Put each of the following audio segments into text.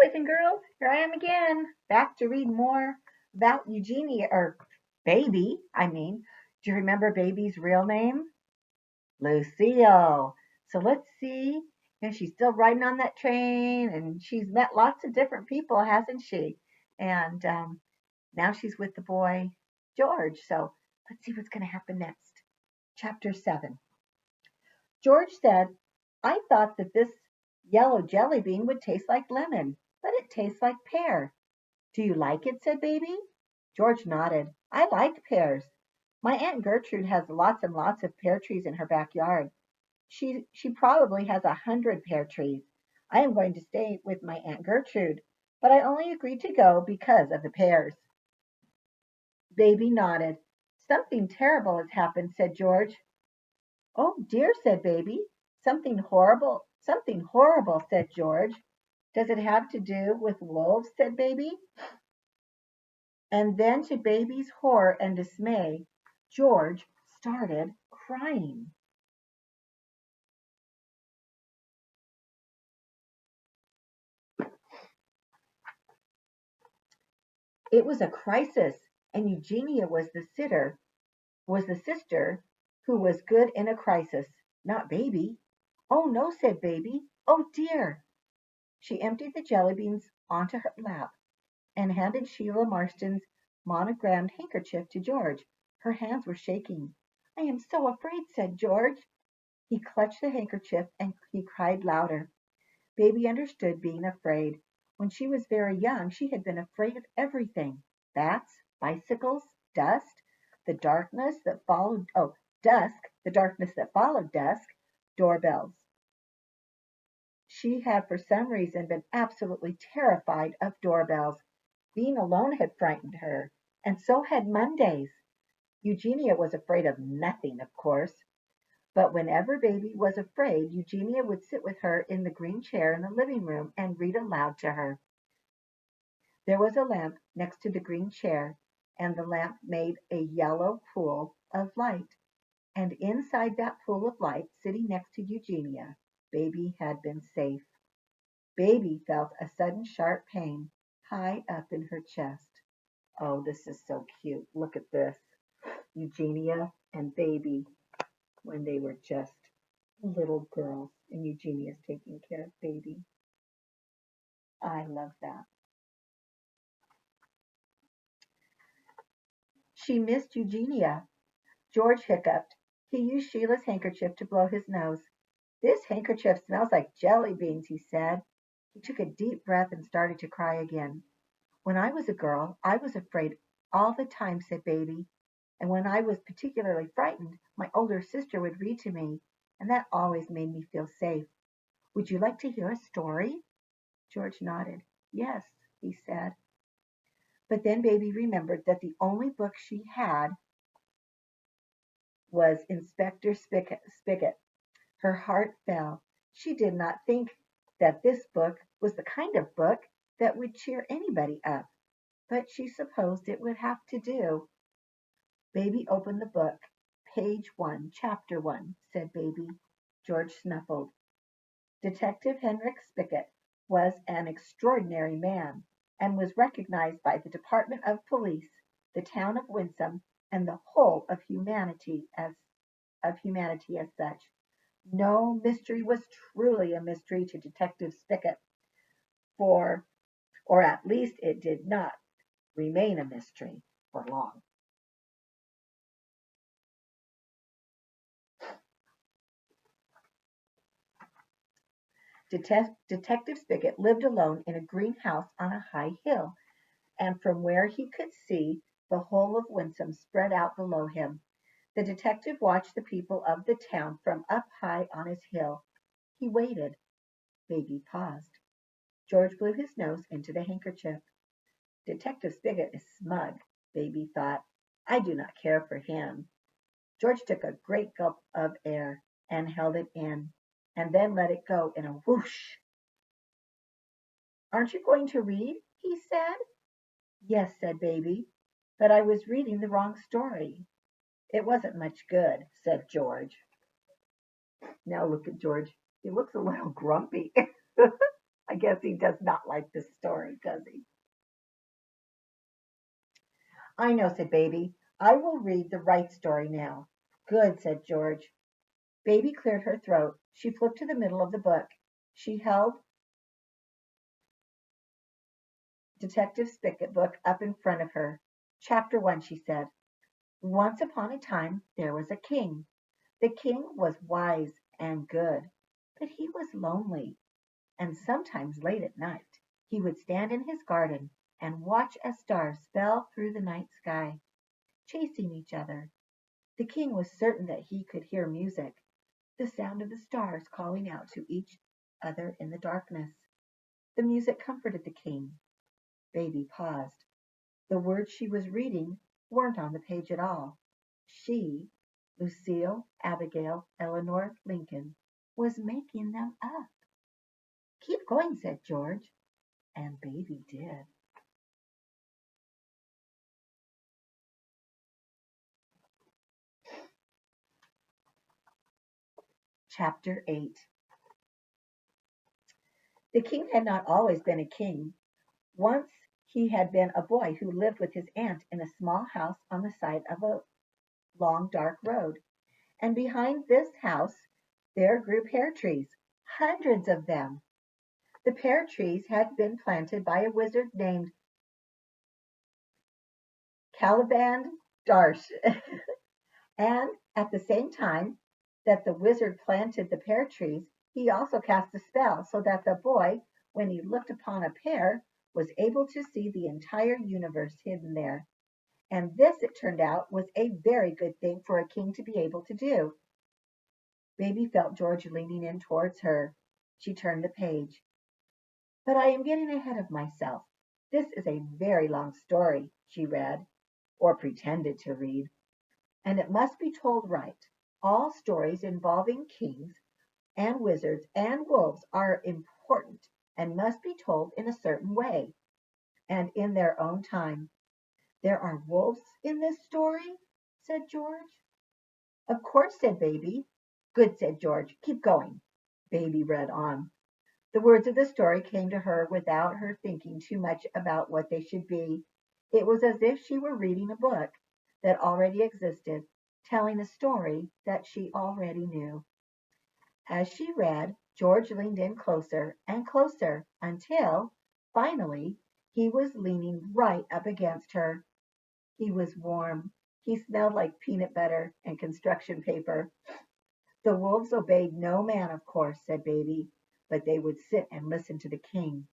boys and girls, here I am again, back to read more about Eugenia, or Baby, I mean. Do you remember Baby's real name? Lucille. So let's see. And she's still riding on that train, and she's met lots of different people, hasn't she? And now she's with the boy, George. So let's see what's going to happen next. Chapter 7. George said, I thought that this yellow jelly bean would taste like lemon, but it tastes like pear. Do you like it? Said Baby. George nodded. I like pears. My Aunt Gertrude has lots and lots of pear trees in her backyard. She probably has 100 pear trees. I am going to stay with my Aunt Gertrude, but I only agreed to go because of the pears. Baby nodded. Something terrible has happened, said George. Oh dear, said Baby. Something horrible, said George. Does it have to do with wolves? Said Baby. And then, to Baby's horror and dismay, George started crying. It was a crisis, and Eugenia was the sister who was good in a crisis, not Baby. Oh no, said Baby. Oh dear. She emptied the jelly beans onto her lap and handed Sheila Marston's monogrammed handkerchief to George. Her hands were shaking. I am so afraid, said George. He clutched the handkerchief and he cried louder. Baby understood being afraid. When she was very young, she had been afraid of everything: bats, bicycles, dust, the darkness that followed, dusk, the darkness that followed dusk, doorbells. She had for some reason been absolutely terrified of doorbells. Being alone had frightened her, and so had Mondays. Eugenia was afraid of nothing, of course. But whenever Baby was afraid, Eugenia would sit with her in the green chair in the living room and read aloud to her. There was a lamp next to the green chair, and the lamp made a yellow pool of light. And inside that pool of light, sitting next to Eugenia, Baby had been safe. Baby felt a sudden sharp pain high up in her chest. Oh, this is so cute. Look at this. Eugenia and Baby when they were just little girls, and Eugenia's taking care of Baby. I love that. She missed Eugenia. George hiccuped. He used Sheila's handkerchief to blow his nose. This handkerchief smells like jelly beans, he said. He took a deep breath and started to cry again. When I was a girl, I was afraid all the time, said Baby. And when I was particularly frightened, my older sister would read to me, and that always made me feel safe. Would you like to hear a story? George nodded. Yes, he said. But then Baby remembered that the only book she had was Inspector Spigot. Her heart fell. She did not think that this book was the kind of book that would cheer anybody up, but she supposed it would have to do. Baby opened the book. Page 1, Chapter 1, said Baby. George snuffled. Detective Henrik Spigot was an extraordinary man, and was recognized by the Department of Police, the town of Winsome, and the whole of humanity as such. No mystery was truly a mystery to Detective Spigot, for, or at least it did not remain a mystery for long. Detective Spigot lived alone in a green house on a high hill, and from where he could see, the whole of Winsome spread out below him. The detective watched the people of the town from up high on his hill. He waited. Baby paused. George blew his nose into the handkerchief. Detective Spigot is smug, Baby thought. I do not care for him. George took a great gulp of air and held it in, and then let it go in a whoosh. Aren't you going to read? He said. Yes, said Baby, but I was reading the wrong story. It wasn't much good, said George. Now look at George. He looks a little grumpy. I guess he does not like this story, does he? I know, said Baby. I will read the right story now. Good, said George. Baby cleared her throat. She flipped to the middle of the book. She held Detective Spicket book up in front of her. Chapter 1, she said. Once upon a time there was a king. The king was wise and good, but he was lonely, and sometimes late at night he would stand in his garden and watch as stars fell through the night sky, chasing each other. The king was certain that he could hear music, the sound of the stars calling out to each other in the darkness. The music comforted the king. Baby paused. The words she was reading weren't on the page at all. She, Lucille Abigail Eleanor Lincoln, was making them up. Keep going, said George, and Baby did. Chapter 8. The king had not always been a king. Once he had been a boy who lived with his aunt in a small house on the side of a long dark road. And behind this house there grew pear trees, hundreds of them. The pear trees had been planted by a wizard named Caliban Darsh, and at the same time that the wizard planted the pear trees, he also cast a spell so that the boy, when he looked upon a pear, was able to see the entire universe hidden there. And this, it turned out, was a very good thing for a king to be able to do. Baby felt George leaning in towards her. She turned the page. But I am getting ahead of myself. This is a very long story, she read, or pretended to read, and it must be told right. All stories involving kings and wizards and wolves are important and must be told in a certain way and in their own time. There are wolves in this story, said George. Of course, said Baby. Good, said George. Keep going. Baby read on. The words of the story came to her without her thinking too much about what they should be. It was as if she were reading a book that already existed, telling a story that she already knew. As she read, George leaned in closer and closer until, finally, he was leaning right up against her. He was warm. He smelled like peanut butter and construction paper. The wolves obeyed no man, of course, said Baby, but they would sit and listen to the king.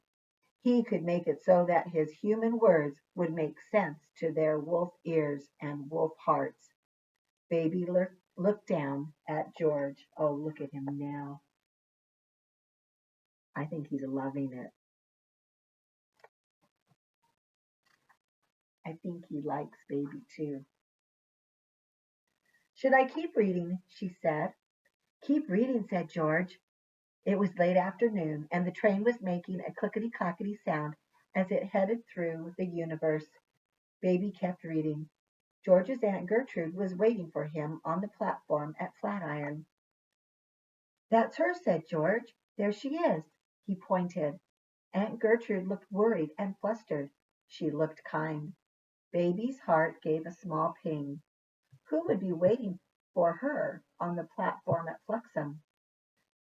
He could make it so that his human words would make sense to their wolf ears and wolf hearts. Baby looked down at George. Oh, look at him now. I think he's loving it. I think he likes Baby too. Should I keep reading? She said. Keep reading, said George. It was late afternoon, and the train was making a clickety-clackety sound as it headed through the universe. Baby kept reading. George's Aunt Gertrude was waiting for him on the platform at Flatiron. That's her, said George. There she is. He pointed. Aunt Gertrude looked worried and flustered. She looked kind. Baby's heart gave a small ping. Who would be waiting for her on the platform at Fluxham?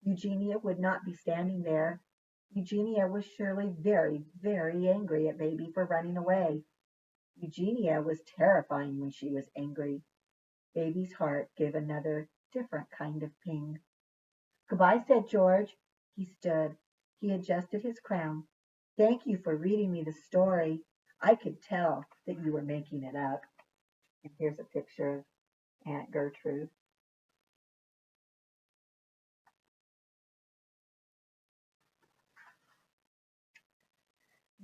Eugenia would not be standing there. Eugenia was surely very, very angry at Baby for running away. Eugenia was terrifying when she was angry. Baby's heart gave another, different kind of ping. Goodbye, said George. He stood. He adjusted his crown. Thank you for reading me the story. I could tell that you were making it up. And here's a picture of Aunt Gertrude.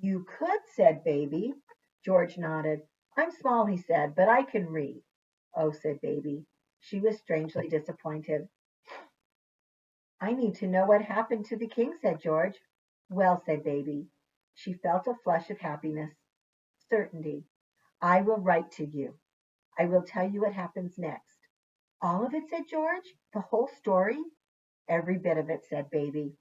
You could, said Baby. George nodded. I'm small, he said, but I can read. Oh, said Baby. She was strangely disappointed. I need to know what happened to the king, said George. Well, said Baby. She felt a flush of happiness. Certainty. I will write to you. I will tell you what happens next. All of it, said George. The whole story? Every bit of it, said Baby.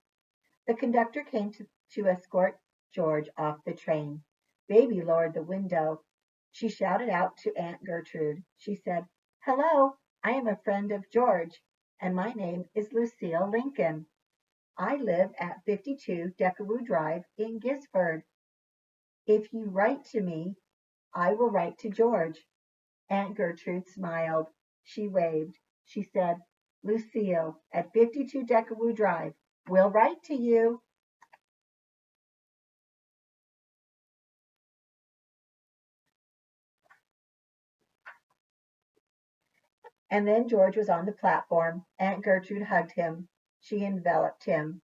The conductor came to to escort George off the train. Baby lowered the window. She shouted out to Aunt Gertrude. She said, "Hello, I am a friend of George, and my name is Lucille Lincoln. I live at 52 Deckaroo Drive in Gisford. If you write to me, I will write to George." Aunt Gertrude smiled. She waved. She said, "Lucille, at 52 Deckaroo Drive, will write to you." And then George was on the platform. Aunt Gertrude hugged him. She enveloped him.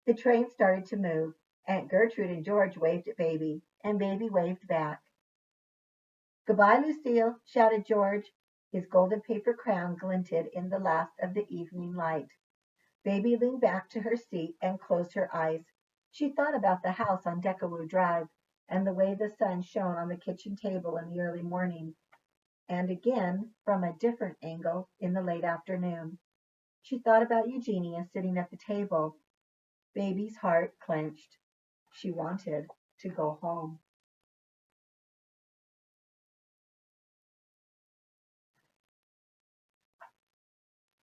The train started to move. Aunt Gertrude and George waved at Baby, and Baby waved back. "Goodbye, Lucille," shouted George. His golden paper crown glinted in the last of the evening light. Baby leaned back to her seat and closed her eyes. She thought about the house on Deckaroo Drive, and the way the sun shone on the kitchen table in the early morning, and again from a different angle in the late afternoon. She thought about Eugenia sitting at the table. Baby's heart clenched. She wanted to go home.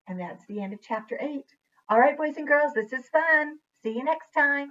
And that's the end of chapter 8. All right, boys and girls, this is fun. See you next time.